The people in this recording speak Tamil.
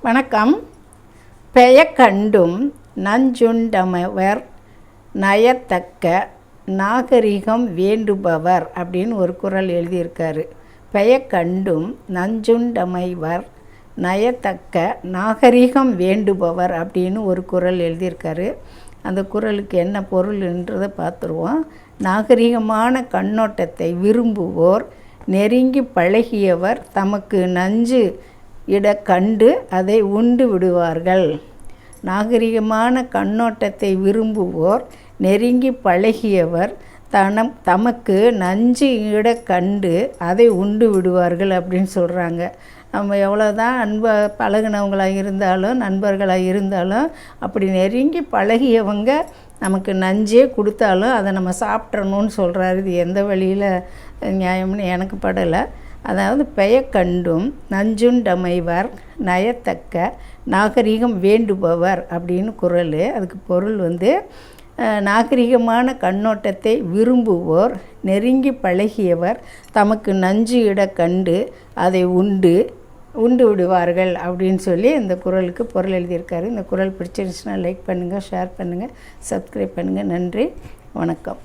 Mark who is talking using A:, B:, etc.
A: வணக்கம். பெயக்கண்டும் நஞ்சுண்டமவர் நயத்தக்க நாகரிகம் வேண்டுபவர் அப்படின்னு ஒரு குறள் எழுதியிருக்காரு. பெயக்கண்டும் நஞ்சுண்டமைவர் நயத்தக்க நாகரிகம் வேண்டுபவர் அப்படின்னு ஒரு குறள் எழுதியிருக்காரு. அந்த குறளுக்கு என்ன பொருள்ன்றதை பார்த்துருவோம். நாகரிகமான கண்ணோட்டத்தை விரும்புவோர் நெருங்கி பழகியவர் தமக்கு நஞ்சு இட கண்டு அதை உண்டு விடுவார்கள். நாகரிகமான கண்ணோட்டத்தை விரும்புவோர் நெருங்கி பழகியவர் தமக்கு நஞ்சு இட கண்டு அதை உண்டு விடுவார்கள் அப்படின்னு சொல்கிறாங்க. நம்ம எவ்வளோதான் பழகினவங்களாக இருந்தாலும் நண்பர்களாக இருந்தாலும் அப்படி நெருங்கி பழகியவங்க நமக்கு நஞ்சே கொடுத்தாலும் அதை நம்ம சாப்பிட்றணும்னு சொல்கிறாரு. இது எந்த வழியில் நியாயம்னு எனக்கு படலை. அதாவது பெயக்கண்டும் நஞ்சுண்டமைவர் நயத்தக்க நாகரிகம் வேண்டுபவர் அப்படின்னு குறள். அதுக்கு பொருள் நாகரிகமான கண்ணோட்டத்தை விரும்புவோர் நெருங்கி பழகியவர் தமக்கு நஞ்சு இட கண்டு அதை உண்டு விடுவார்கள் அப்படின்னு சொல்லி இந்த குறளுக்கு பொருள் எழுதியிருக்காரு. இந்த குறள் பிடிச்சிருந்துச்சுன்னா லைக் பண்ணுங்கள், ஷேர் பண்ணுங்கள், சப்ஸ்கிரைப் பண்ணுங்கள். நன்றி, வணக்கம்.